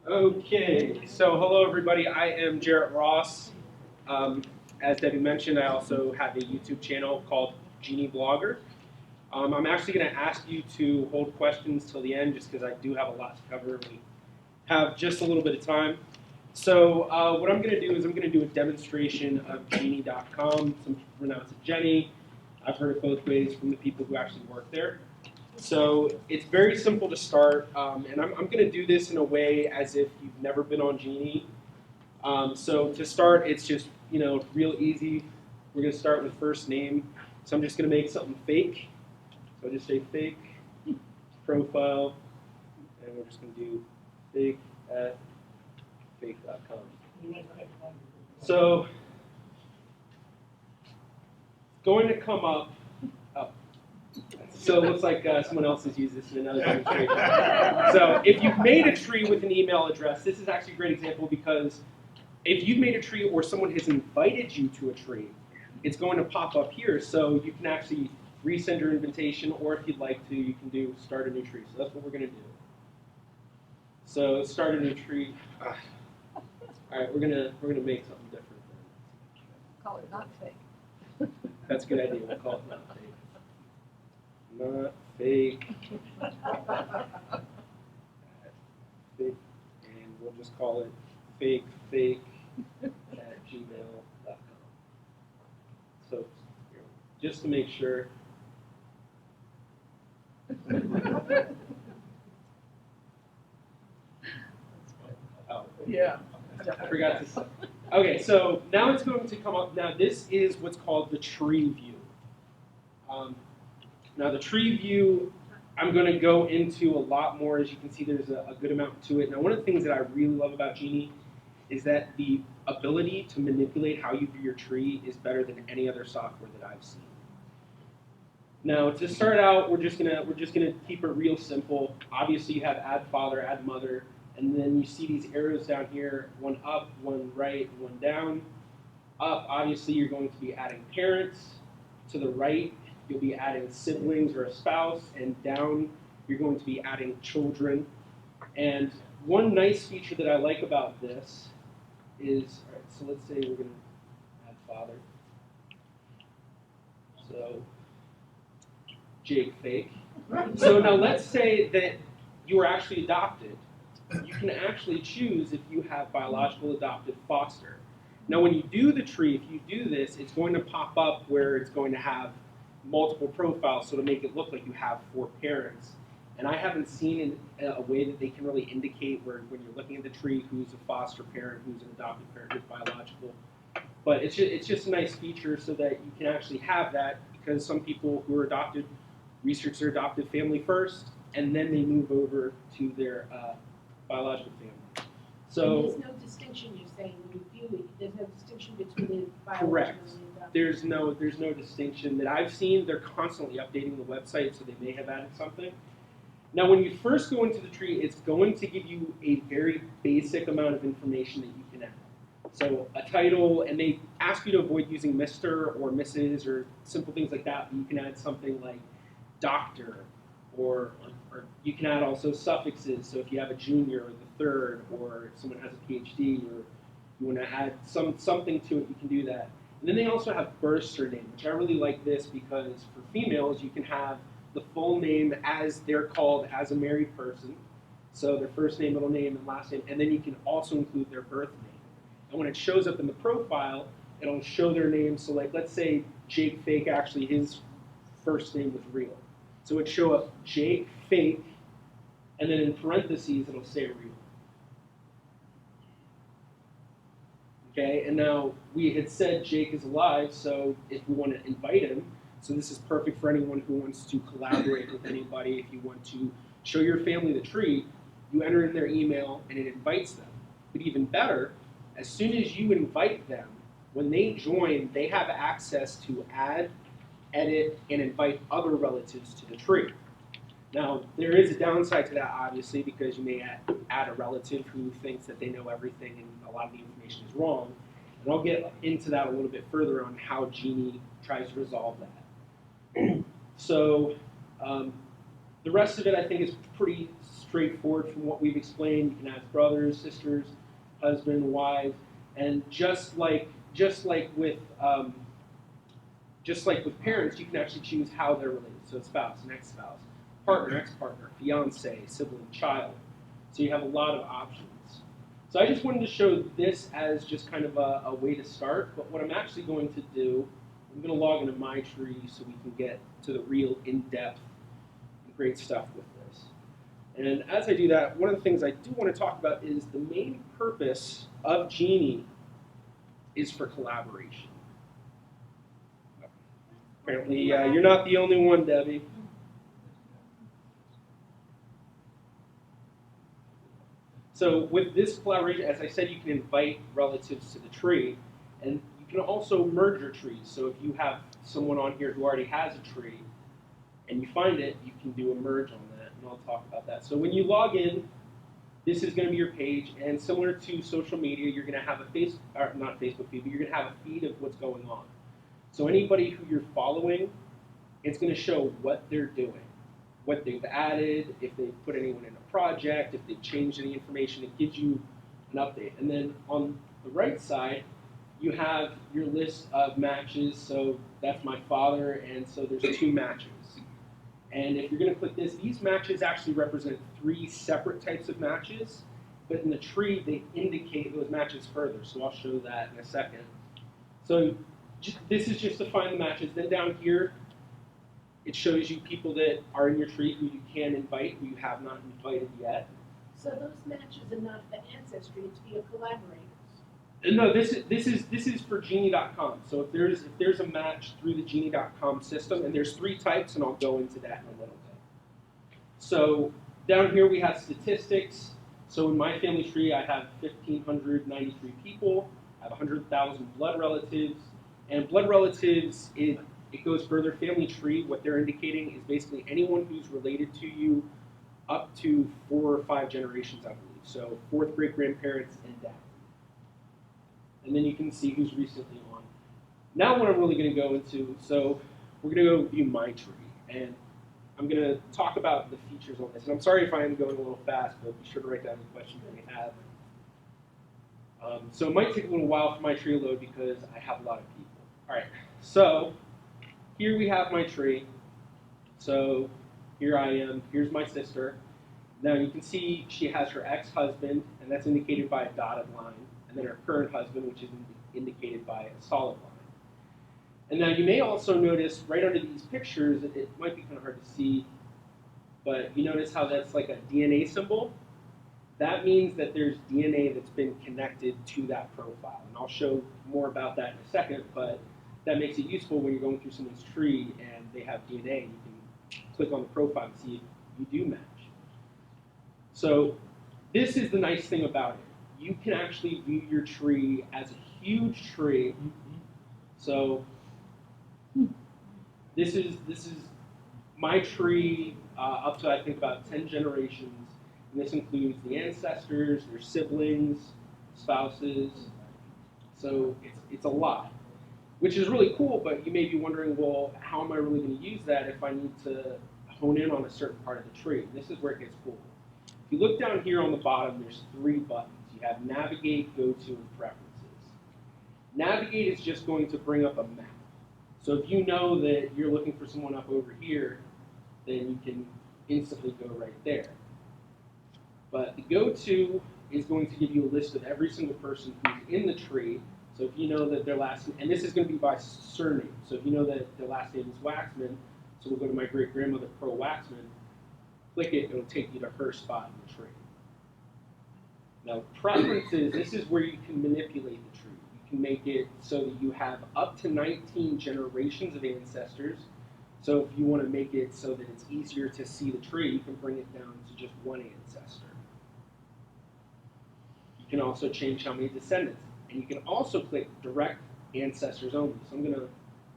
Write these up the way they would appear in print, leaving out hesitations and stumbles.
Okay, so hello everybody. I am Jarrett Ross. As Debbie mentioned, I also have a YouTube channel called GeneaVlogger. I'm actually going to ask you to hold questions till the end just because I do have a lot to cover. We have just a little bit of time. So what I'm going to do is I'm going to do a demonstration of Genie.com. Some people pronounce it Jenny. I've heard it both ways from the people who actually work there. So it's very simple to start, and I'm going to do this in a way as if you've never been on Genie. So to start, it's just, real easy. We're going to start with first name. So I'm just going to make something fake. So I just say fake, profile, and we're just going to do fake at fake.com. So it's going to come up. So it looks like someone else has used this in another demonstration. So if you've made a tree with an email address, this is actually a great example because if you've made a tree or someone has invited you to a tree, it's going to pop up here. So you can actually resend your invitation, or if you'd like to, you can do start a new tree. So that's what we're going to do. So start a new tree. All right, we're gonna make something different. Call it not fake. That's a good idea. We'll call it not fake. Not fake. Fake, and we'll just call it fake at gmail.com. So just to make sure. Oh, yeah. I forgot to say. Okay, so now it's going to come up. Now this is what's called the tree view. Now the tree view, I'm going to go into a lot more. As you can see, there's a good amount to it. Now one of the things that I really love about Genie is that the ability to manipulate how you view your tree is better than any other software that I've seen. Now to start out, we're just gonna keep it real simple. Obviously you have add father, add mother, and then you see these arrows down here, one up, one right, one down. Up, obviously you're going to be adding parents. To the right, you'll be adding siblings or a spouse, and down you're going to be adding children. And one nice feature that I like about this is, all right, so let's say we're going to add father. So Jake fake. So now let's say that you were actually adopted. You can actually choose if you have biological, adopted, foster. Now when you do the tree, if you do this, it's going to pop up where it's going to have multiple profiles, so to make it look like you have 4 parents. And I haven't seen a way that they can really indicate where when you're looking at the tree who's a foster parent, who's an adopted parent, who's biological. But it's just a nice feature so that you can actually have that, because some people who are adopted research their adoptive family first, and then they move over to their biological family. So and there's no distinction, you're saying, when you view it, there's no distinction between the biological correct. and the adopted. There's no distinction that I've seen. They're constantly updating the website, so they may have added something. Now, when you first go into the tree, it's going to give you a very basic amount of information that you can add. So a title, and they ask you to avoid using Mr. or Mrs. or simple things like that, but you can add something like doctor, or you can add also suffixes. So if you have a junior or the third, or if someone has a PhD, or you want to add something to it, you can do that. And then they also have birth surname, which I really like this because for females, you can have the full name as they're called as a married person. So their first name, middle name, and last name. And then you can also include their birth name. And when it shows up in the profile, it'll show their name. So like, let's say Jake Fake, actually his first name was real. So it would show up Jake Fake, and then in parentheses, it'll say real. Okay, and now we had said Jake is alive, so if we want to invite him, so this is perfect for anyone who wants to collaborate with anybody. If you want to show your family the tree, you enter in their email and it invites them. But even better, as soon as you invite them, when they join, they have access to add, edit, and invite other relatives to the tree. Now, there is a downside to that, obviously, because you may add a relative who thinks that they know everything and a lot of the information is wrong. And I'll get into that a little bit further on how Genie tries to resolve that. So the rest of it, I think, is pretty straightforward from what we've explained. You can ask brothers, sisters, husband, wife, and just like with parents, you can actually choose how they're related. So spouse and ex-spouse, partner, ex-partner, fiance, sibling, child. So you have a lot of options. So I just wanted to show this as just kind of a way to start. But what I'm actually going to do, I'm going to log into my tree so we can get to the real in-depth and great stuff with this. And as I do that, one of the things I do want to talk about is the main purpose of Genie is for collaboration. Apparently, you're not the only one, Debbie. So with this collaboration, as I said, you can invite relatives to the tree, and you can also merge your trees. So if you have someone on here who already has a tree, and you find it, you can do a merge on that, and I'll talk about that. So when you log in, this is going to be your page, and similar to social media, you're going to have a not Facebook feed, but you're going to have a feed of what's going on. So anybody who you're following, it's going to show what they're doing, what they've added, if they've put anyone in a project, if they've changed any information. It gives you an update. And then on the right side, you have your list of matches. So that's my father, and so there's 2 matches. And if you're going to click this, these matches actually represent 3 separate types of matches, but in the tree, they indicate those matches further. So I'll show that in a second. So this is just to find the matches. Then down here, it shows you people that are in your tree who you can invite, who you have not invited yet. So those matches are not for ancestry, it's for your collaborators. No, this is for Genie.com. So if there's a match through the Genie.com system, and there's 3 types, and I'll go into that in a little bit. So down here we have statistics. So in my family tree, I have 1,593 people. I have 100,000 blood relatives. And blood relatives, it goes further. Family tree, what they're indicating is basically anyone who's related to you up to 4 or 5 generations, I believe. So 4th great-grandparents and dad. And then you can see who's recently on. Now what I'm really going to go into, so we're going to go view my tree. And I'm going to talk about the features on this. And I'm sorry if I am going a little fast, but be sure to write down the questions that you have. So it might take a little while for my tree to load because I have a lot of people. All right, so here we have my tree. So here I am. Here's my sister. Now you can see she has her ex-husband, and that's indicated by a dotted line, and then her current husband, which is indicated by a solid line. And now you may also notice right under these pictures, it might be kind of hard to see, but you notice how that's like a DNA symbol? That means that there's DNA that's been connected to that profile. And I'll show more about that in a second, but that makes it useful when you're going through someone's tree and they have DNA. You can click on the profile and see if you do match. So this is the nice thing about it. You can actually view your tree as a huge tree. So this is my tree up to I think about 10 generations. And this includes the ancestors, their siblings, spouses. So it's a lot, which is really cool, but you may be wondering, well, how am I really going to use that if I need to hone in on a certain part of the tree? And this is where it gets cool. If you look down here on the bottom, there's 3 buttons. You have Navigate, Go To, and Preferences. Navigate is just going to bring up a map. So if you know that you're looking for someone up over here, then you can instantly go right there. But the Go To is going to give you a list of every single person who's in the tree. So if you know that their last name, and this is going to be by surname. So if you know that their last name is Waxman, so we'll go to my great-grandmother, Pearl Waxman, click it, it'll take you to her spot in the tree. Now, preferences, this is where you can manipulate the tree. You can make it so that you have up to 19 generations of ancestors. So if you want to make it so that it's easier to see the tree, you can bring it down to just 1 ancestor. You can also change how many descendants. And you can also click Direct Ancestors Only. So I'm going to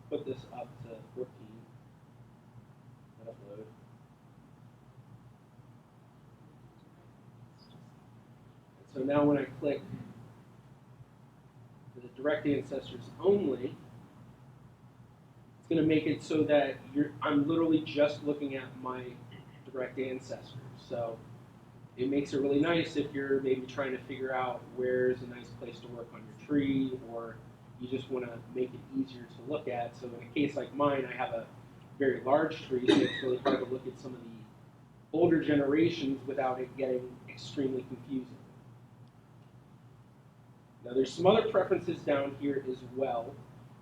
put this up to 14. Let upload. So now when I click the Direct Ancestors Only, it's going to make it so that I'm literally just looking at my direct ancestors. So it makes it really nice if you're maybe trying to figure out where's a nice place to work on your tree, or you just want to make it easier to look at. So in a case like mine, I have a very large tree, so it's really hard to look at some of the older generations without it getting extremely confusing. Now there's some other preferences down here as well.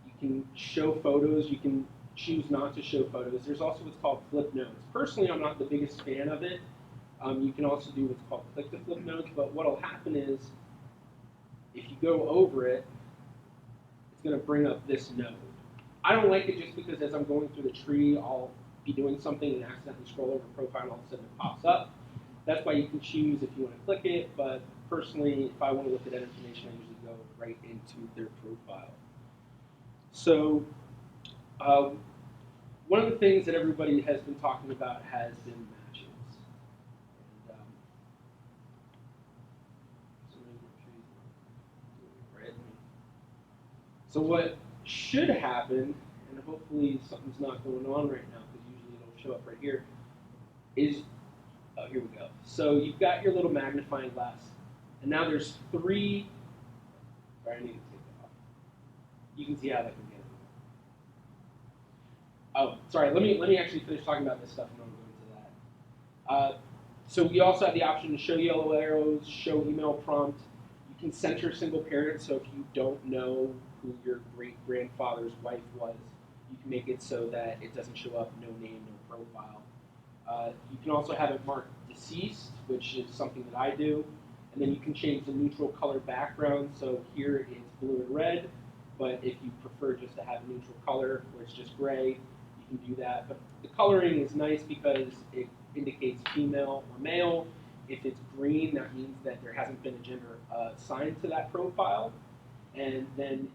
You can show photos, you can choose not to show photos. There's also what's called flip notes. Personally, I'm not the biggest fan of it. You can also do what's called click to flip notes, but what will happen is if you go over it, it's going to bring up this node. I don't like it just because as I'm going through the tree, I'll be doing something and accidentally scroll over profile and all of a sudden it pops up. That's why you can choose if you want to click it, but personally, if I want to look at that information, I usually go right into their profile. So one of the things that everybody has been talking about has been matches. And, so what should happen, and hopefully something's not going on right now because usually it'll show up right here, is, oh, here we go. So you've got your little magnifying glass, and now there's three, sorry, I need to take that off. You can see how that can get it. Oh, sorry, let me actually finish talking about this stuff and then I'll go into that. So we also have the option to show yellow arrows, show email prompt. You can center single parent, so if you don't know who your great-grandfather's wife was, you can make it so that it doesn't show up, no name, no profile. You can also have it marked deceased, which is something that I do. And then you can change the neutral color background. So here it's blue and red, but if you prefer just to have a neutral color where it's just gray, you can do that. But the coloring is nice because it indicates female or male. If it's green, that means that there hasn't been a gender assigned to that profile. And then